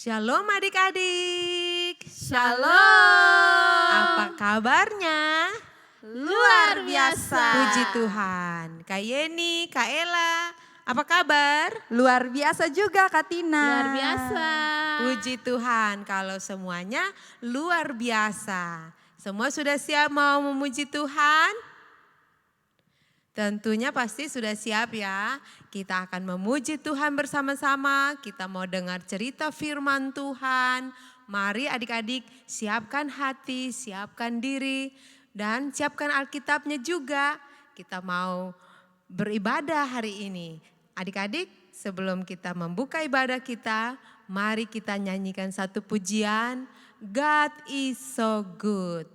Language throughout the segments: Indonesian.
Shalom adik-adik. Shalom. Apa kabarnya? Luar biasa. Puji Tuhan. Kak Yeni, Kak Ella, apa kabar? Luar biasa juga Kak Tina. Luar biasa. Puji Tuhan kalau semuanya luar biasa. Semua sudah siap mau memuji Tuhan? Tentunya pasti sudah siap ya. Kita akan memuji Tuhan bersama-sama. Kita mau dengar cerita firman Tuhan. Mari adik-adik siapkan hati, siapkan diri. Dan siapkan Alkitabnya juga. Kita mau beribadah hari ini. Adik-adik sebelum kita membuka ibadah kita. Mari kita nyanyikan satu pujian. God is so good.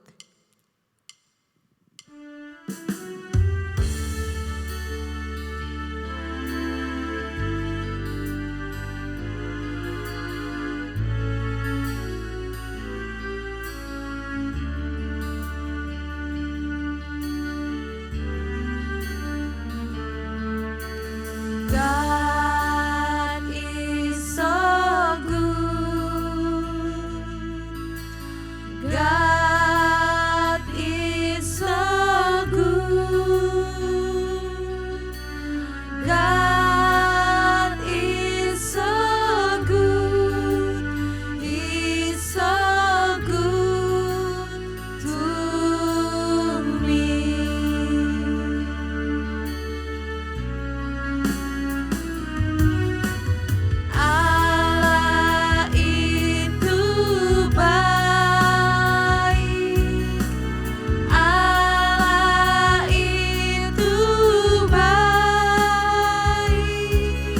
God is so good. God is so good. God is so good. He's so good to me. Allah itu baik, Allah itu baik,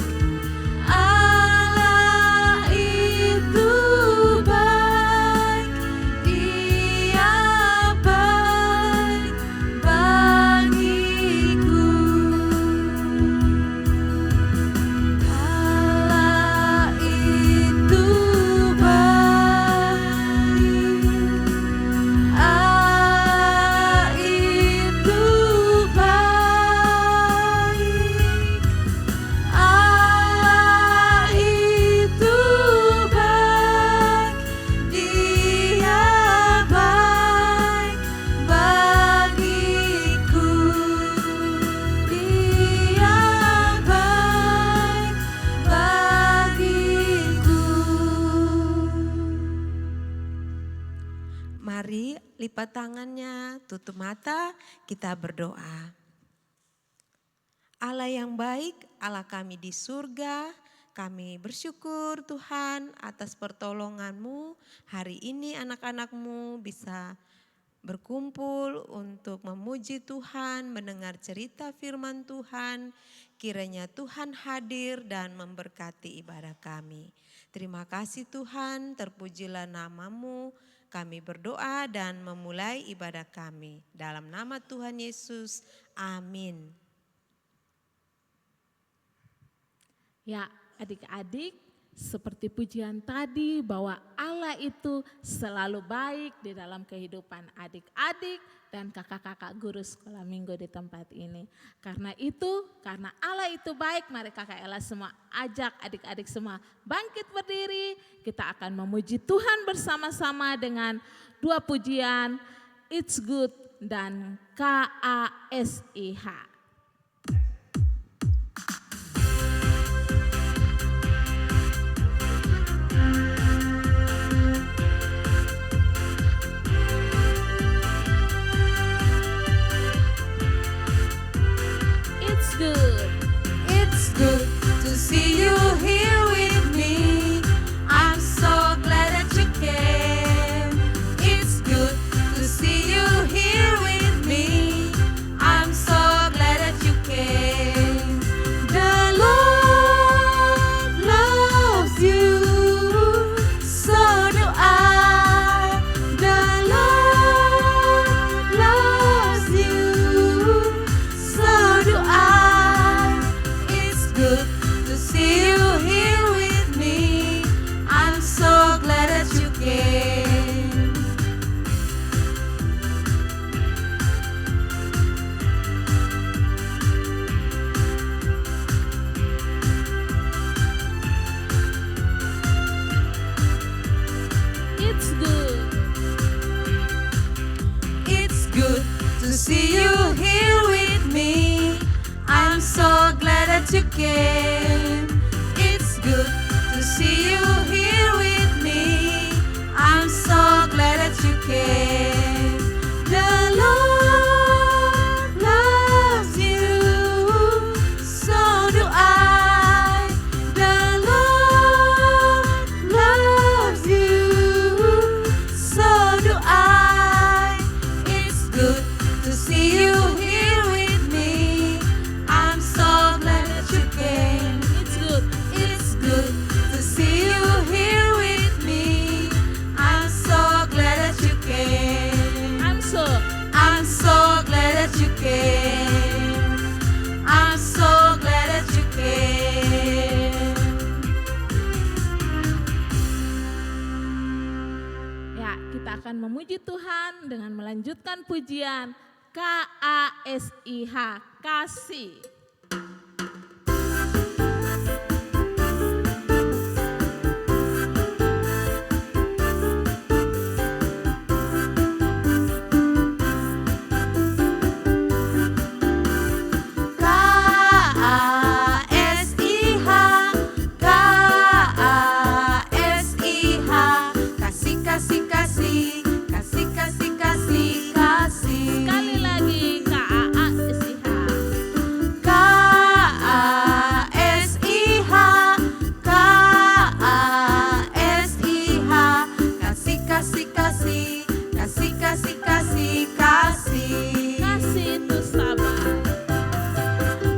Allah itu baik, Dia baik bagiku. Allah itu baik, Allah itu baik, Allah itu baik, Dia baik bagiku, Dia baik bagiku. Mari lipat tangannya, tutup mata, kita berdoa. Allah yang baik, Allah kami di surga, kami bersyukur Tuhan atas pertolongan-Mu. Hari ini anak-anak-Mu bisa berkumpul untuk memuji Tuhan, mendengar cerita firman Tuhan. Kiranya Tuhan hadir dan memberkati ibadah kami. Terima kasih Tuhan, terpujilah nama-Mu. Kami berdoa dan memulai ibadah kami. Dalam nama Tuhan Yesus, amin. Ya, adik-adik, seperti pujian tadi bahwa Allah itu selalu baik di dalam kehidupan adik-adik dan kakak-kakak guru sekolah minggu di tempat ini. Karena itu, karena Allah itu baik, mari kakak Ella semua ajak adik-adik semua bangkit berdiri. Kita akan memuji Tuhan bersama-sama dengan dua pujian, It's Good dan KASIH. It's good to see you here with me. I'm so glad that you came. It's good to see you here with me. I'm so glad to see you here with me. I'm so glad that you came. It's good to see you here with me. I'm so glad that you came. The Lord loves you, so do I. The Lord loves you, so do I. It's good to see you here with me. I'm so glad that you came. It's good. It's good to see you here with me. I'm so glad that you came. I'm so glad that you came. I'm so glad that you came. Ya, kita akan memuji Tuhan dengan melanjutkan pujian KASIH, kasih. KASIH, KASIH, kasih, kasih, kasih, kasih, kasih, kasih, kasih. Sekali lagi KASIH. KASIH, KASIH, kasih, kasih, kasih, kasih, kasih, kasih, kasih. Kasih itu sabar.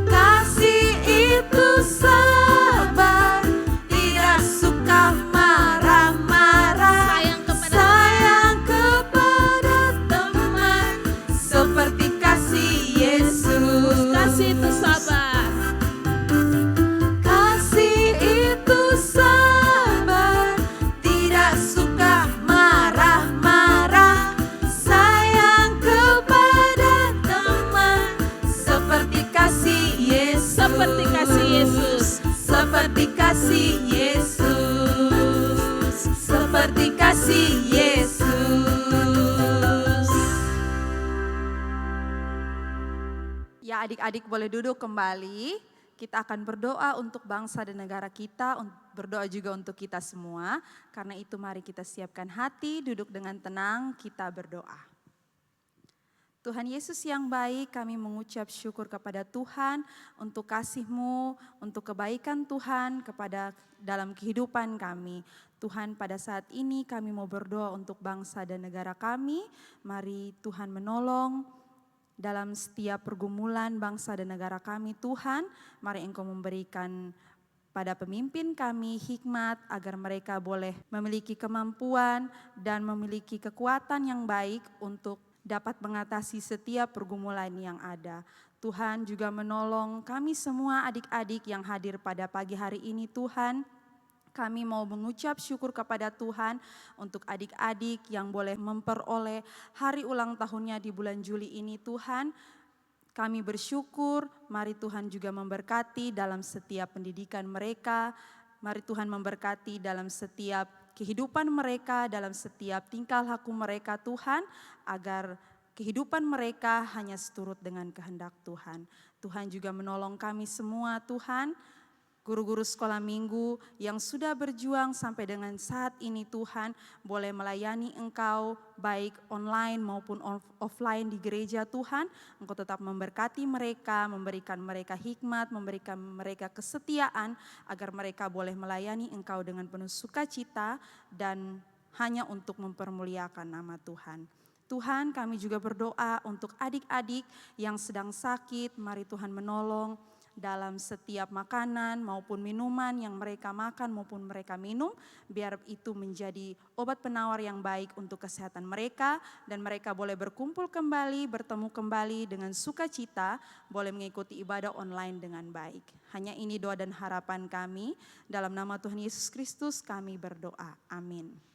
Kasih itu sabar, tidak suka marah-marah. Sayang kepada Sayang kepada teman, seperti kasih Yesus. Kasih itu sabar. Kasih itu sabar, tidak suka marah-marah. Sayang kepada teman, seperti kasih Yesus. Seperti kasih Yesus. Seperti kasih Yesus. Seperti kasih Yesus. Ya, adik-adik boleh duduk kembali. Kita akan berdoa untuk bangsa dan negara kita, berdoa juga untuk kita semua. Karena itu mari kita siapkan hati, duduk dengan tenang, kita berdoa. Tuhan Yesus yang baik, kami mengucap syukur kepada Tuhan untuk kasih-Mu, untuk kebaikan Tuhan kepada dalam kehidupan kami. Tuhan, pada saat ini kami mau berdoa untuk bangsa dan negara kami. Mari Tuhan menolong dalam setiap pergumulan bangsa dan negara kami Tuhan. Mari Engkau memberikan pada pemimpin kami hikmat agar mereka boleh memiliki kemampuan dan memiliki kekuatan yang baik untuk dapat mengatasi setiap pergumulan yang ada. Tuhan juga menolong kami semua adik-adik yang hadir pada pagi hari ini Tuhan. Kami mau mengucap syukur kepada Tuhan untuk adik-adik yang boleh memperoleh hari ulang tahunnya di bulan Juli ini Tuhan. Kami bersyukur, mari Tuhan juga memberkati dalam setiap pendidikan mereka. Mari Tuhan memberkati dalam setiap kehidupan mereka, dalam setiap tingkah laku mereka Tuhan, agar kehidupan mereka hanya seturut dengan kehendak Tuhan. Tuhan juga menolong kami semua Tuhan, guru-guru sekolah minggu yang sudah berjuang sampai dengan saat ini Tuhan, boleh melayani Engkau baik online maupun offline di gereja Tuhan. Engkau tetap memberkati mereka, memberikan mereka hikmat, memberikan mereka kesetiaan agar mereka boleh melayani Engkau dengan penuh sukacita dan hanya untuk mempermuliakan nama Tuhan. Tuhan, kami juga berdoa untuk adik-adik yang sedang sakit, mari Tuhan menolong dalam setiap makanan maupun minuman yang mereka makan maupun mereka minum, biar itu menjadi obat penawar yang baik untuk kesehatan mereka dan mereka boleh berkumpul kembali, bertemu kembali dengan sukacita, boleh mengikuti ibadah online dengan baik. Hanya ini doa dan harapan kami, dalam nama Tuhan Yesus Kristus kami berdoa, amin.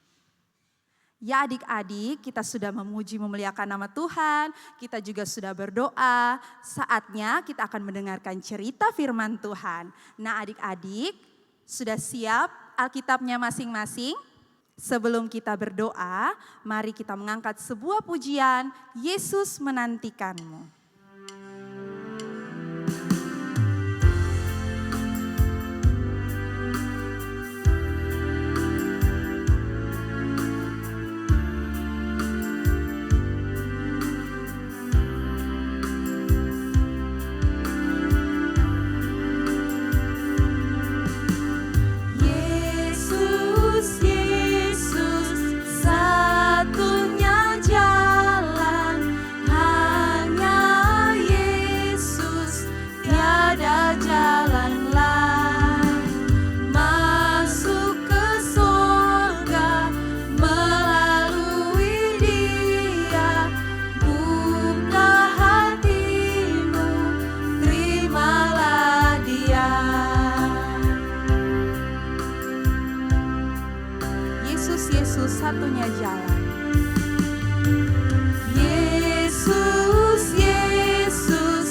Ya adik-adik, kita sudah memuji memuliakan nama Tuhan, kita juga sudah berdoa, saatnya kita akan mendengarkan cerita firman Tuhan. Nah adik-adik, sudah siap Alkitabnya masing-masing? Sebelum kita berdoa, mari kita mengangkat sebuah pujian, Yesus menantikanmu. Yesus satunya jalan. Yesus, Yesus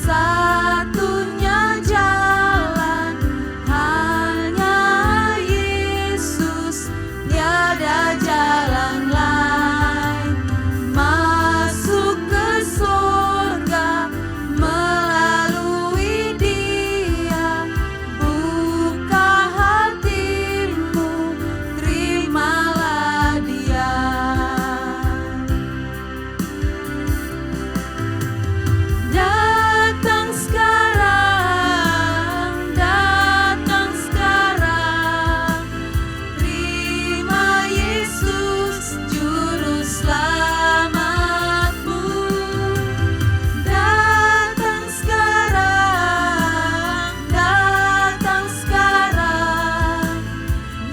satunya jalan. Hanya Yesus, tiada jalan lain. Masuk ke surga melalui Dia. Buka hatimu, terimalah Dia. Datang sekarang, terima Yesus Juru Selamatmu. Datang sekarang,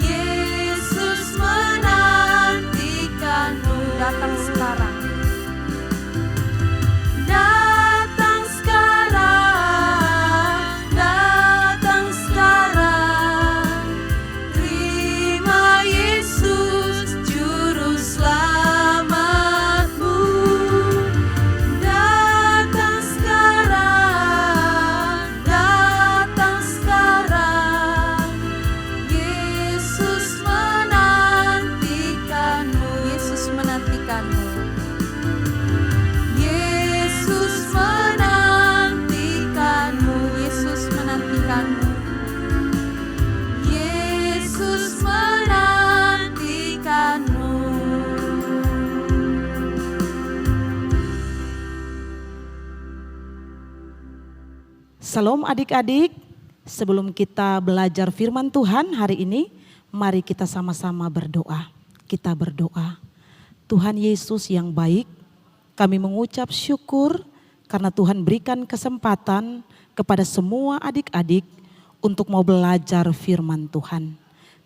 Yesus menantikanmu. Datang sekarang. Datang sekarang, terima Yesus Juru Selamatmu. Datang sekarang, Yesus menantikanmu. Yesus menantikanmu. Yesus menantikanmu, Yesus menantikanmu. Yesus menantikanmu. Salam adik-adik, sebelum kita belajar firman Tuhan hari ini, mari kita sama-sama berdoa. Kita berdoa. Tuhan Yesus yang baik, kami mengucap syukur karena Tuhan berikan kesempatan kepada semua adik-adik untuk mau belajar firman Tuhan.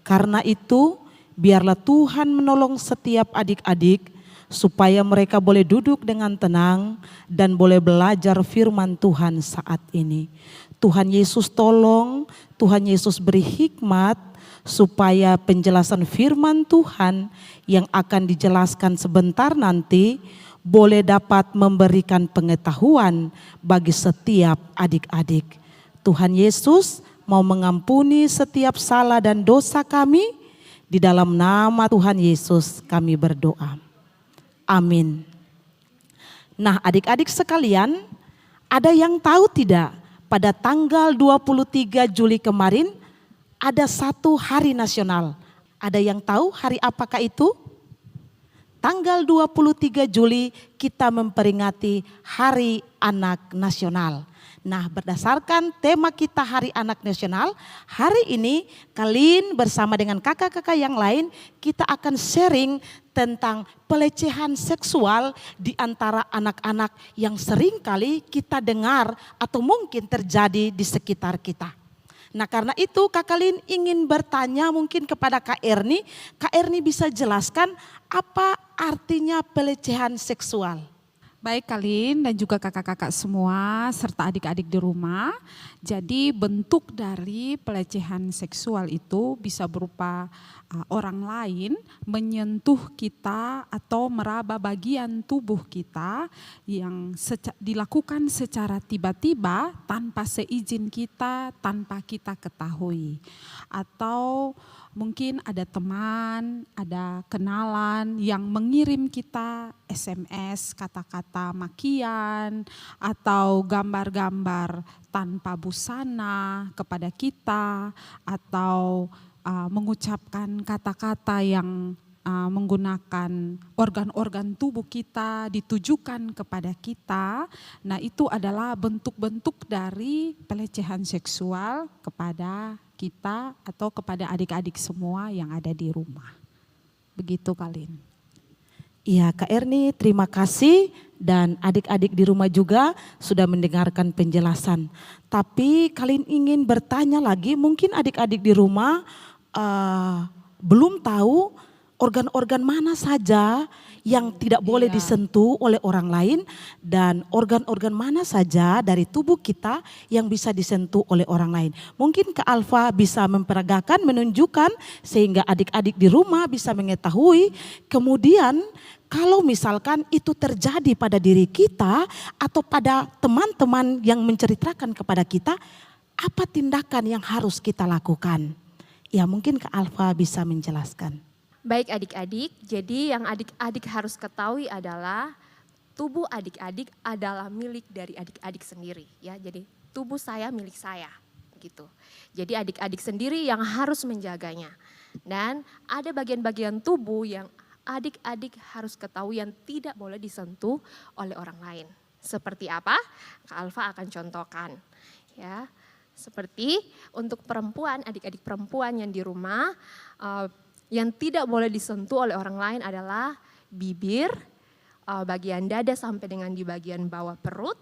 Karena itu, biarlah Tuhan menolong setiap adik-adik supaya mereka boleh duduk dengan tenang dan boleh belajar firman Tuhan saat ini. Tuhan Yesus tolong, Tuhan Yesus beri hikmat supaya penjelasan firman Tuhan yang akan dijelaskan sebentar nanti boleh dapat memberikan pengetahuan bagi setiap adik-adik. Tuhan Yesus mau mengampuni setiap salah dan dosa kami. Di dalam nama Tuhan Yesus kami berdoa. Amin. Nah, adik-adik sekalian, ada yang tahu tidak pada tanggal 23 Juli kemarin ada satu hari nasional. Ada yang tahu hari apakah itu? Tanggal 23 Juli kita memperingati Hari Anak Nasional. Nah, berdasarkan tema kita Hari Anak Nasional, hari ini kalian bersama dengan kakak-kakak yang lain kita akan sharing tentang pelecehan seksual di antara anak-anak yang sering kali kita dengar atau mungkin terjadi di sekitar kita. Nah, karena itu Kak Lin ingin bertanya mungkin kepada Kak Erni. Kak Erni bisa jelaskan apa artinya pelecehan seksual? Baik Kalin dan juga kakak-kakak semua serta adik-adik di rumah. Jadi bentuk dari pelecehan seksual itu bisa berupa orang lain menyentuh kita atau meraba bagian tubuh kita yang dilakukan secara tiba-tiba tanpa seizin kita, tanpa kita ketahui. Atau mungkin ada teman, ada kenalan yang mengirim kita SMS, kata-kata makian, atau gambar-gambar tanpa busana kepada kita, atau mengucapkan kata-kata yang menggunakan organ-organ tubuh kita ditujukan kepada kita. Nah, itu adalah bentuk-bentuk dari pelecehan seksual kepada kita atau kepada adik-adik semua yang ada di rumah. Begitu, Kalin. Iya, Kak Erni, terima kasih, dan adik-adik di rumah juga sudah mendengarkan penjelasan. Tapi kalian ingin bertanya lagi, mungkin adik-adik di rumah belum tahu organ-organ mana saja yang tidak boleh disentuh oleh orang lain, dan organ-organ mana saja dari tubuh kita yang bisa disentuh oleh orang lain. Mungkin Kak Alfa bisa memperagakan, menunjukkan sehingga adik-adik di rumah bisa mengetahui. Kemudian kalau misalkan itu terjadi pada diri kita atau pada teman-teman yang menceritakan kepada kita, apa tindakan yang harus kita lakukan? Ya, mungkin Kak Alfa bisa menjelaskan. Baik adik-adik, jadi yang adik-adik harus ketahui adalah tubuh adik-adik adalah milik dari adik-adik sendiri, ya. Jadi tubuh saya milik saya, gitu. Jadi adik-adik sendiri yang harus menjaganya. Dan ada bagian-bagian tubuh yang adik-adik harus ketahui yang tidak boleh disentuh oleh orang lain. Seperti apa? Kak Alfa akan contohkan, ya. Seperti untuk perempuan, adik-adik perempuan yang di rumah, yang tidak boleh disentuh oleh orang lain adalah bibir, bagian dada sampai dengan di bagian bawah perut,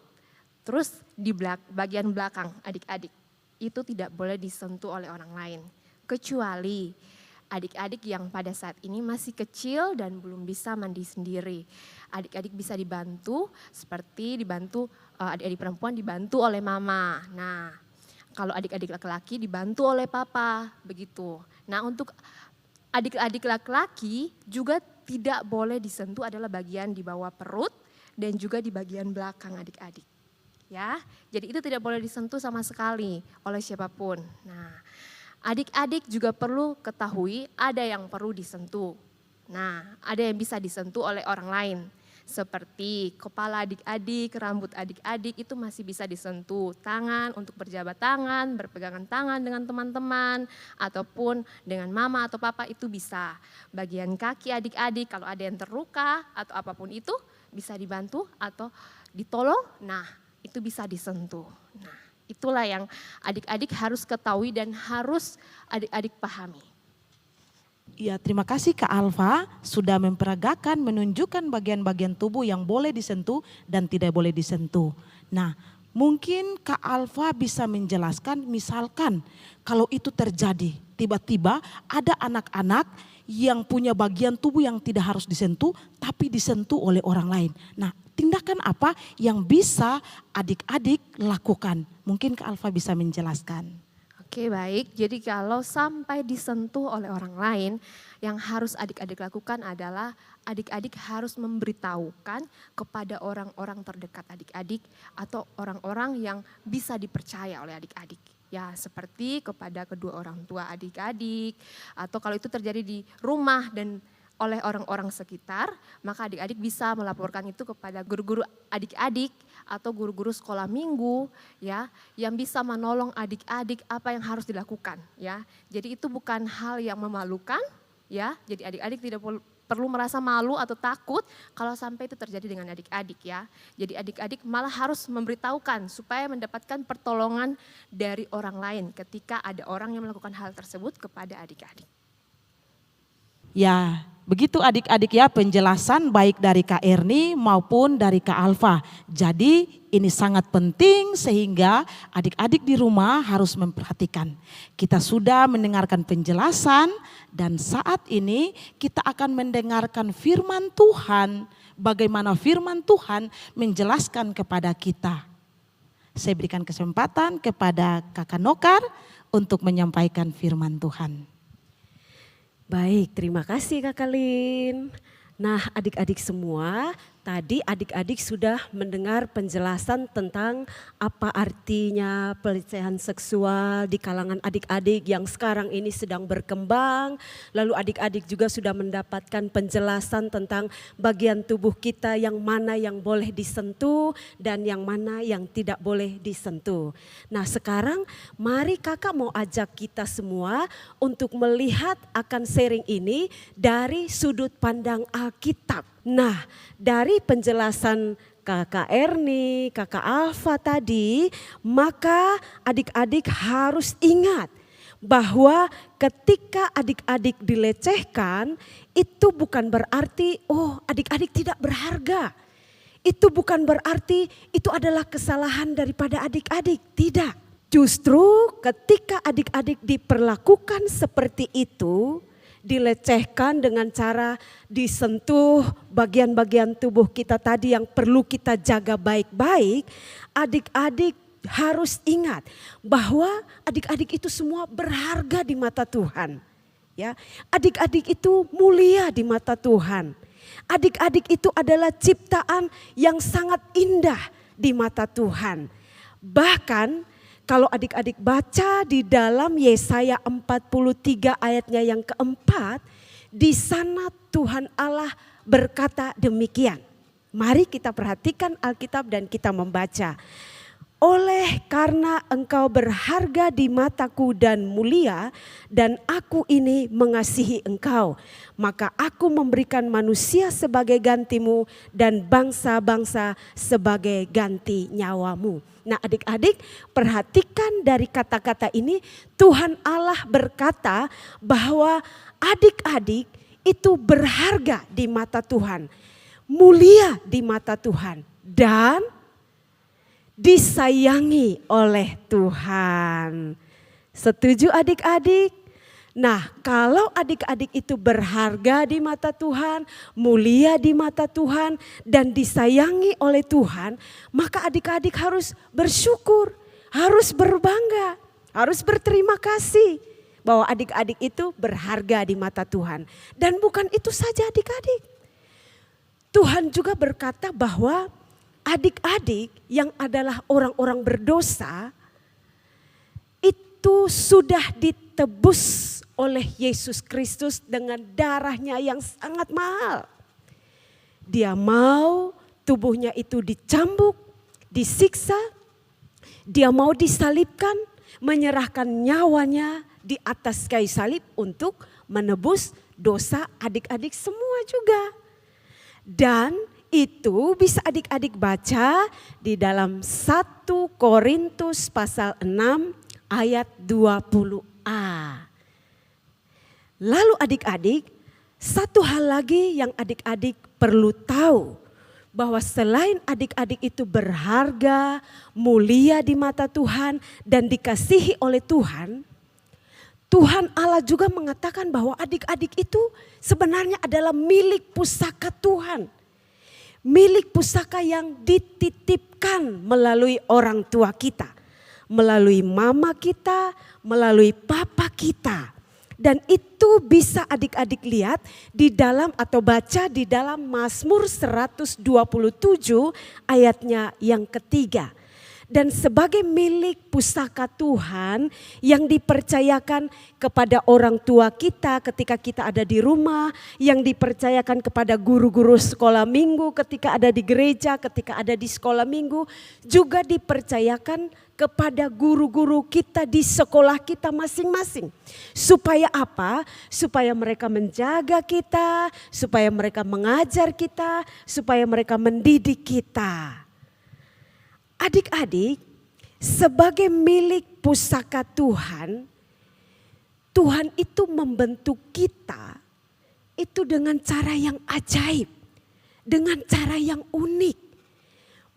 terus di bagian belakang adik-adik. Itu tidak boleh disentuh oleh orang lain. Kecuali adik-adik yang pada saat ini masih kecil dan belum bisa mandi sendiri. Adik-adik bisa dibantu, seperti dibantu adik-adik perempuan dibantu oleh mama. Nah, kalau adik-adik laki-laki dibantu oleh papa, begitu. Nah, untuk adik-adik laki-laki juga tidak boleh disentuh adalah bagian di bawah perut dan juga di bagian belakang adik-adik. Ya, jadi itu tidak boleh disentuh sama sekali oleh siapapun. Nah, adik-adik juga perlu ketahui ada yang perlu disentuh. Nah, ada yang bisa disentuh oleh orang lain. Seperti kepala adik-adik, rambut adik-adik itu masih bisa disentuh. Tangan untuk berjabat tangan, berpegangan tangan dengan teman-teman, ataupun dengan mama atau papa itu bisa. Bagian kaki adik-adik kalau ada yang terluka atau apapun itu bisa dibantu atau ditolong, nah itu bisa disentuh. Nah, itulah yang adik-adik harus ketahui dan harus adik-adik pahami. Ya, terima kasih Kak Alfa sudah memperagakan, menunjukkan bagian-bagian tubuh yang boleh disentuh dan tidak boleh disentuh. Nah, mungkin Kak Alfa bisa menjelaskan, misalkan kalau itu terjadi, tiba-tiba ada anak-anak yang punya bagian tubuh yang tidak harus disentuh tapi disentuh oleh orang lain. Nah, tindakan apa yang bisa adik-adik lakukan? Mungkin Kak Alfa bisa menjelaskan. Oke, baik, jadi kalau sampai disentuh oleh orang lain, yang harus adik-adik lakukan adalah adik-adik harus memberitahukan kepada orang-orang terdekat adik-adik atau orang-orang yang bisa dipercaya oleh adik-adik. Ya, seperti kepada kedua orang tua adik-adik, atau kalau itu terjadi di rumah dan oleh orang-orang sekitar, maka adik-adik bisa melaporkan itu kepada guru-guru adik-adik atau guru-guru sekolah minggu, ya, yang bisa menolong adik-adik apa yang harus dilakukan, ya. Jadi itu bukan hal yang memalukan, ya. Jadi adik-adik tidak perlu merasa malu atau takut kalau sampai itu terjadi dengan adik-adik, ya. Jadi adik-adik malah harus memberitahukan supaya mendapatkan pertolongan dari orang lain ketika ada orang yang melakukan hal tersebut kepada adik-adik. Ya, begitu adik-adik ya penjelasan baik dari Kak Erni maupun dari Kak Alfa. Jadi ini sangat penting sehingga adik-adik di rumah harus memperhatikan. Kita sudah mendengarkan penjelasan dan saat ini kita akan mendengarkan firman Tuhan. Bagaimana firman Tuhan menjelaskan kepada kita. Saya berikan kesempatan kepada Kakak Nokar untuk menyampaikan firman Tuhan. Baik, terima kasih Kak Kalin. Nah, adik-adik semua, Tadi adik-adik sudah mendengar penjelasan tentang apa artinya pelecehan seksual di kalangan adik-adik yang sekarang ini sedang berkembang. Lalu adik-adik juga sudah mendapatkan penjelasan tentang bagian tubuh kita yang mana yang boleh disentuh dan yang mana yang tidak boleh disentuh. Nah sekarang mari kakak mau ajak kita semua untuk melihat akan sharing ini dari sudut pandang Alkitab. Nah, dari penjelasan Kakak Erni, Kakak Alfa tadi, maka adik-adik harus ingat bahwa ketika adik-adik dilecehkan, itu bukan berarti oh adik-adik tidak berharga. Itu bukan berarti itu adalah kesalahan daripada adik-adik, tidak. Justru ketika adik-adik diperlakukan seperti itu, dilecehkan dengan cara disentuh bagian-bagian tubuh kita tadi yang perlu kita jaga baik-baik, adik-adik harus ingat bahwa adik-adik itu semua berharga di mata Tuhan. Ya, adik-adik itu mulia di mata Tuhan. Adik-adik itu adalah ciptaan yang sangat indah di mata Tuhan. Bahkan kalau adik-adik baca di dalam Yesaya 43 ayatnya yang keempat, di sana Tuhan Allah berkata demikian. Mari kita perhatikan Alkitab dan kita membaca. Oleh karena engkau berharga di mataku dan mulia, dan aku ini mengasihi engkau, maka aku memberikan manusia sebagai gantimu dan bangsa-bangsa sebagai ganti nyawamu. Nah adik-adik perhatikan dari kata-kata ini, Tuhan Allah berkata bahwa adik-adik itu berharga di mata Tuhan, mulia di mata Tuhan, dan disayangi oleh Tuhan. Setuju adik-adik? Nah kalau adik-adik itu berharga di mata Tuhan, mulia di mata Tuhan dan disayangi oleh Tuhan, maka adik-adik harus bersyukur, harus berbangga, harus berterima kasih bahwa adik-adik itu berharga di mata Tuhan. Dan bukan itu saja adik-adik. Tuhan juga berkata bahwa adik-adik yang adalah orang-orang berdosa itu sudah ditebus oleh Yesus Kristus dengan darahnya yang sangat mahal. Dia mau tubuhnya itu dicambuk, disiksa, dia mau disalibkan, menyerahkan nyawanya di atas kayu salib untuk menebus dosa adik-adik semua juga. Dan itu bisa adik-adik baca di dalam 1 Korintus pasal 6 ayat 20a. Lalu adik-adik, satu hal lagi yang adik-adik perlu tahu, bahwa selain adik-adik itu berharga, mulia di mata Tuhan dan dikasihi oleh Tuhan, Tuhan Allah juga mengatakan bahwa adik-adik itu sebenarnya adalah milik pusaka Tuhan. Milik pusaka yang dititipkan melalui orang tua kita, melalui mama kita, melalui papa kita. Dan itu bisa adik-adik lihat di dalam atau baca di dalam Mazmur 127 ayatnya yang ketiga. Dan sebagai milik pusaka Tuhan yang dipercayakan kepada orang tua kita ketika kita ada di rumah, yang dipercayakan kepada guru-guru sekolah minggu ketika ada di gereja, ketika ada di sekolah minggu, juga dipercayakan kepada guru-guru kita di sekolah kita masing-masing. Supaya apa? Supaya mereka menjaga kita, supaya mereka mengajar kita, supaya mereka mendidik kita. Adik-adik, sebagai milik pusaka Tuhan, Tuhan itu membentuk kita itu dengan cara yang ajaib, dengan cara yang unik.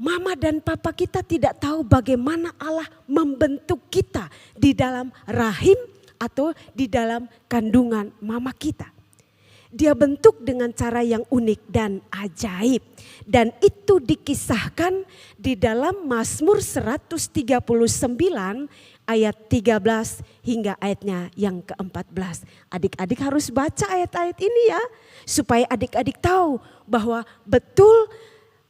Mama dan papa kita tidak tahu bagaimana Allah membentuk kita di dalam rahim atau di dalam kandungan mama kita. Dia bentuk dengan cara yang unik dan ajaib. Dan itu dikisahkan di dalam Mazmur 139 ayat 13 hingga ayatnya yang ke-14. Adik-adik harus baca ayat-ayat ini ya. Supaya adik-adik tahu bahwa betul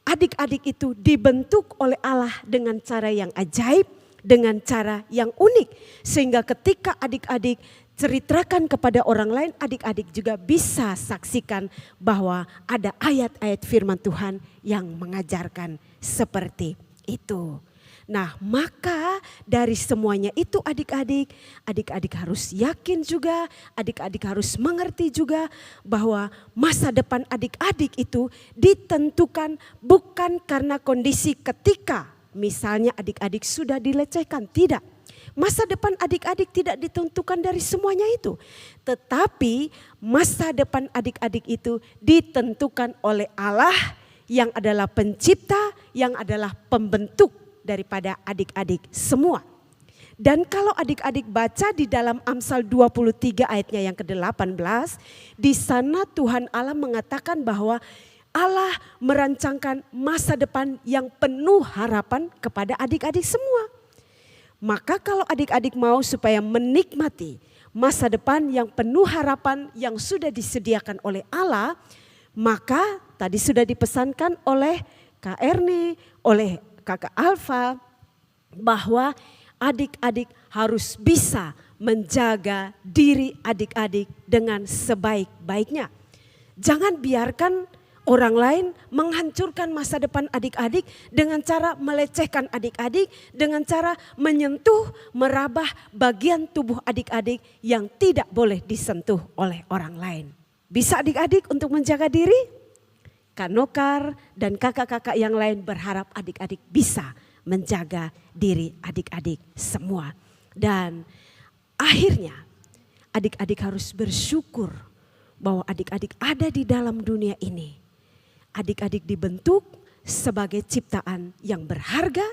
adik-adik itu dibentuk oleh Allah dengan cara yang ajaib, dengan cara yang unik. Sehingga ketika adik-adik ceritakan kepada orang lain, adik-adik juga bisa saksikan bahwa ada ayat-ayat firman Tuhan yang mengajarkan seperti itu. Nah, maka dari semuanya itu adik-adik harus yakin juga, adik-adik harus mengerti juga bahwa masa depan adik-adik itu ditentukan bukan karena kondisi ketika misalnya adik-adik sudah dilecehkan, tidak. Masa depan adik-adik tidak ditentukan dari semuanya itu. Tetapi masa depan adik-adik itu ditentukan oleh Allah yang adalah pencipta, yang adalah pembentuk daripada adik-adik semua. Dan kalau adik-adik baca di dalam Amsal 23 ayatnya yang ke-18, di sana Tuhan Allah mengatakan bahwa Allah merancangkan masa depan yang penuh harapan kepada adik-adik semua. Maka kalau adik-adik mau supaya menikmati masa depan yang penuh harapan yang sudah disediakan oleh Allah, maka tadi sudah dipesankan oleh Kak Erni, oleh Kakak Alfa, bahwa adik-adik harus bisa menjaga diri adik-adik dengan sebaik-baiknya. Jangan biarkan orang lain menghancurkan masa depan adik-adik dengan cara melecehkan adik-adik, dengan cara menyentuh, merabah bagian tubuh adik-adik yang tidak boleh disentuh oleh orang lain. Bisa adik-adik untuk menjaga diri? Kak Nokar dan kakak-kakak yang lain berharap adik-adik bisa menjaga diri adik-adik semua. Dan akhirnya adik-adik harus bersyukur bahwa adik-adik ada di dalam dunia ini. Adik-adik dibentuk sebagai ciptaan yang berharga,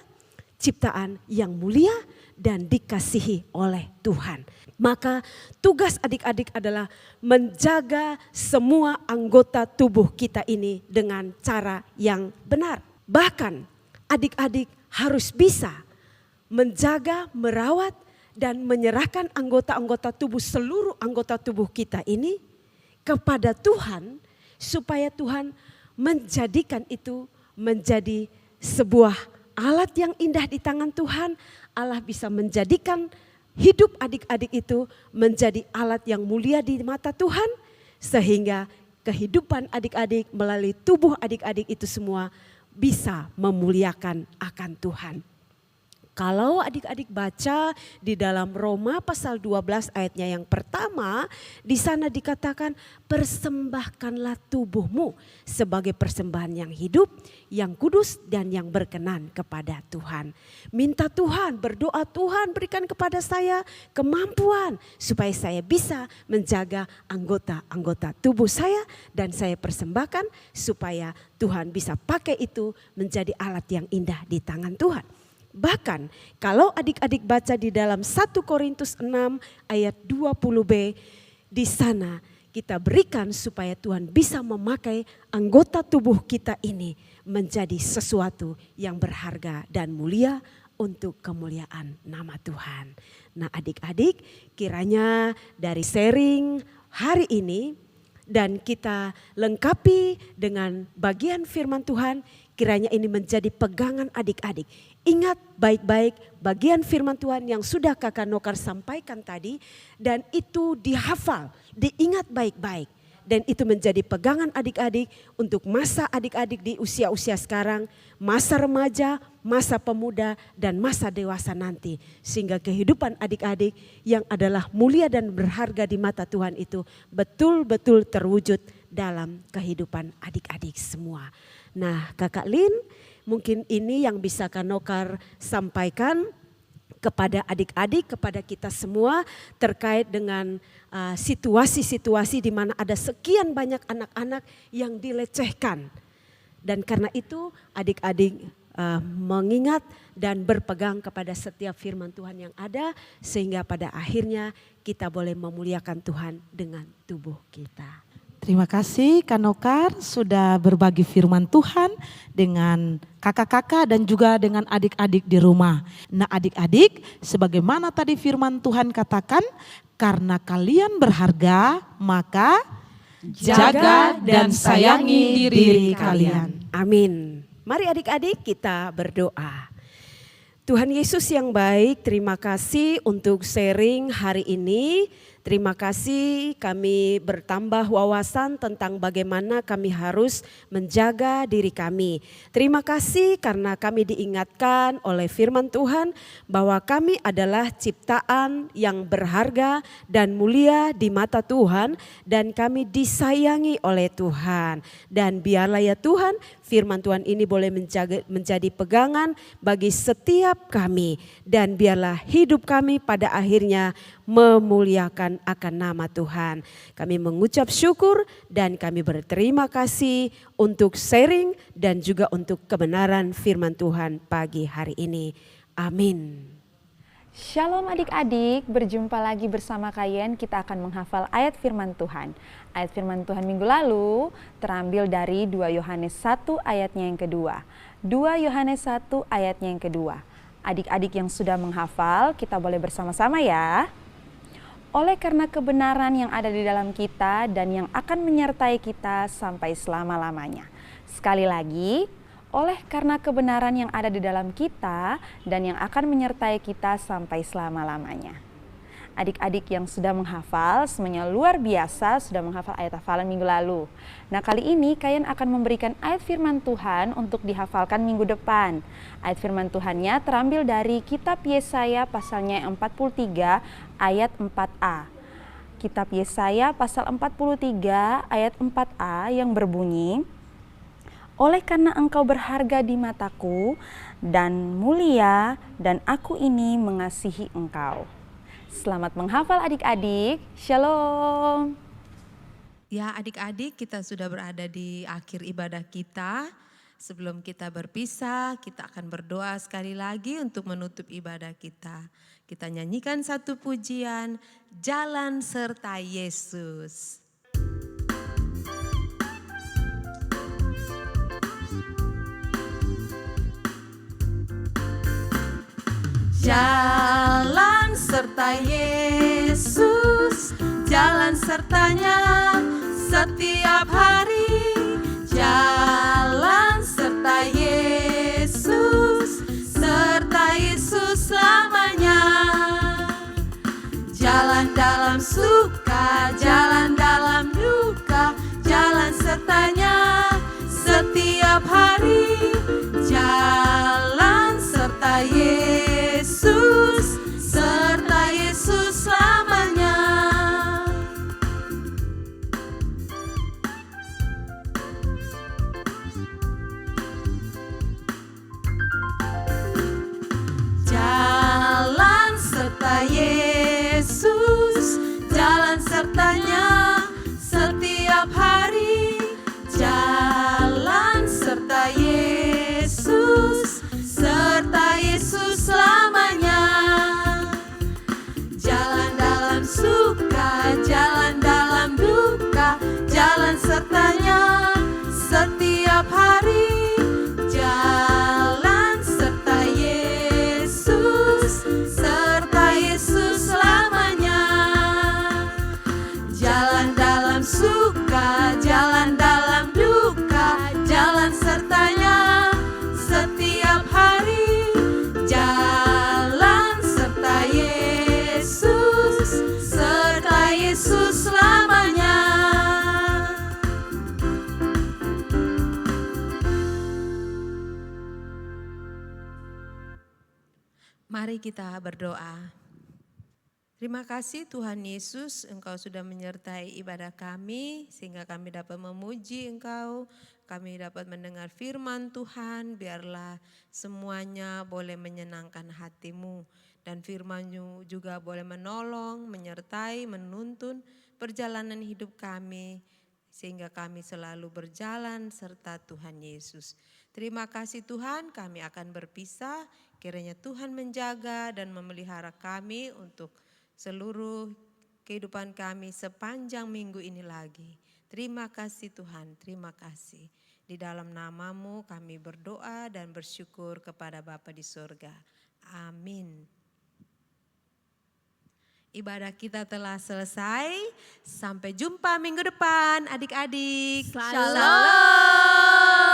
ciptaan yang mulia dan dikasihi oleh Tuhan. Maka tugas adik-adik adalah menjaga semua anggota tubuh kita ini dengan cara yang benar. Bahkan adik-adik harus bisa menjaga, merawat dan menyerahkan anggota-anggota tubuh, seluruh anggota tubuh kita ini kepada Tuhan, supaya Tuhan menjadikan itu menjadi sebuah alat yang indah di tangan Tuhan. Allah bisa menjadikan hidup adik-adik itu menjadi alat yang mulia di mata Tuhan, sehingga kehidupan adik-adik melalui tubuh adik-adik itu semua bisa memuliakan akan Tuhan. Kalau adik-adik baca di dalam Roma pasal 12 ayatnya yang pertama, di sana dikatakan persembahkanlah tubuhmu sebagai persembahan yang hidup, yang kudus dan yang berkenan kepada Tuhan. Minta Tuhan, berdoa Tuhan berikan kepada saya kemampuan supaya saya bisa menjaga anggota-anggota tubuh saya dan saya persembahkan supaya Tuhan bisa pakai itu menjadi alat yang indah di tangan Tuhan. Bahkan kalau adik-adik baca di dalam 1 Korintus 6 ayat 20b, di sana kita berikan supaya Tuhan bisa memakai anggota tubuh kita ini menjadi sesuatu yang berharga dan mulia untuk kemuliaan nama Tuhan. Nah adik-adik, kiranya dari sharing hari ini dan kita lengkapi dengan bagian firman Tuhan, kiranya ini menjadi pegangan adik-adik. Ingat baik-baik bagian firman Tuhan yang sudah Kakak Nokar sampaikan tadi, dan itu dihafal, diingat baik-baik. Dan itu menjadi pegangan adik-adik untuk masa adik-adik di usia-usia sekarang, masa remaja, masa pemuda dan masa dewasa nanti. Sehingga kehidupan adik-adik yang adalah mulia dan berharga di mata Tuhan itu betul-betul terwujud dalam kehidupan adik-adik semua. Nah Kakak Lin, mungkin ini yang bisa Kak Nokar sampaikan kepada adik-adik, kepada kita semua terkait dengan situasi-situasi di mana ada sekian banyak anak-anak yang dilecehkan. Dan karena itu adik-adik mengingat dan berpegang kepada setiap firman Tuhan yang ada, sehingga pada akhirnya kita boleh memuliakan Tuhan dengan tubuh kita. Terima kasih Kak Nokar sudah berbagi firman Tuhan dengan kakak-kakak dan juga dengan adik-adik di rumah. Nah adik-adik, sebagaimana tadi firman Tuhan katakan, karena kalian berharga maka jaga dan sayangi diri kalian. Amin. Mari adik-adik kita berdoa. Tuhan Yesus yang baik, terima kasih untuk sharing hari ini. Terima kasih kami bertambah wawasan tentang bagaimana kami harus menjaga diri kami. Terima kasih karena kami diingatkan oleh firman Tuhan bahwa kami adalah ciptaan yang berharga dan mulia di mata Tuhan dan kami disayangi oleh Tuhan. Dan biarlah ya Tuhan firman Tuhan ini boleh menjadi pegangan bagi setiap kami dan biarlah hidup kami pada akhirnya memuliakan akan nama Tuhan. Kami mengucap syukur dan kami berterima kasih untuk sharing dan juga untuk kebenaran firman Tuhan pagi hari ini. Amin. Shalom adik-adik, berjumpa lagi bersama kalian. Kita akan menghafal ayat firman Tuhan. Ayat firman Tuhan minggu lalu terambil dari 2 Yohanes 1 ayatnya yang kedua. 2 Yohanes 1 ayatnya yang kedua. Adik-adik yang sudah menghafal, kita boleh bersama-sama ya. Oleh karena kebenaran yang ada di dalam kita dan yang akan menyertai kita sampai selama-lamanya. Sekali lagi, oleh karena kebenaran yang ada di dalam kita dan yang akan menyertai kita sampai selama-lamanya. Adik-adik yang sudah menghafal, semuanya luar biasa sudah menghafal ayat hafalan minggu lalu. Nah kali ini kalian akan memberikan ayat firman Tuhan untuk dihafalkan minggu depan. Ayat firman Tuhannya terambil dari kitab Yesaya pasalnya 43 ayat 4a. Kitab Yesaya pasal 43 ayat 4a yang berbunyi, oleh karena engkau berharga di mataku dan mulia dan aku ini mengasihi engkau. Selamat menghafal adik-adik, shalom. Ya adik-adik, kita sudah berada di akhir ibadah kita. Sebelum kita berpisah, kita akan berdoa sekali lagi untuk menutup ibadah kita. Kita nyanyikan satu pujian, Jalan Serta Yesus. Jalan serta Yesus, jalan sertanya setiap hari. Jalan serta Yesus, serta Yesus selamanya. Jalan dalam suka, jalan dalam duka, jalan sertanya setiap hari. Jalan serta Yesus, serta Yesus selamanya. Jalan serta Yesus, jalan sertanya setiap hari. Jalan serta Yesus, serta Yesus selamanya. Jalan dalam suka, jalan dalam duka, jalan sertanya setiap hari. Jalan serta Yesus, serta Yesus selamanya. Jalan dalam suka, jalan dalam duka, jalan sertanya setiap hari. Jalan serta Yesus, serta Yesus selamanya. Mari kita berdoa. Terima kasih Tuhan Yesus, Engkau sudah menyertai ibadah kami sehingga kami dapat memuji Engkau, kami dapat mendengar firman Tuhan, biarlah semuanya boleh menyenangkan hatimu dan firman-Mu juga boleh menolong, menyertai, menuntun perjalanan hidup kami sehingga kami selalu berjalan serta Tuhan Yesus. Terima kasih Tuhan, kami akan berpisah, kiranya Tuhan menjaga dan memelihara kami untuk seluruh kehidupan kami sepanjang minggu ini lagi. Terima kasih Tuhan, terima kasih. Di dalam nama-Mu kami berdoa dan bersyukur kepada Bapa di surga. Amin. Ibadah kita telah selesai. Sampai jumpa minggu depan adik-adik. Shalom.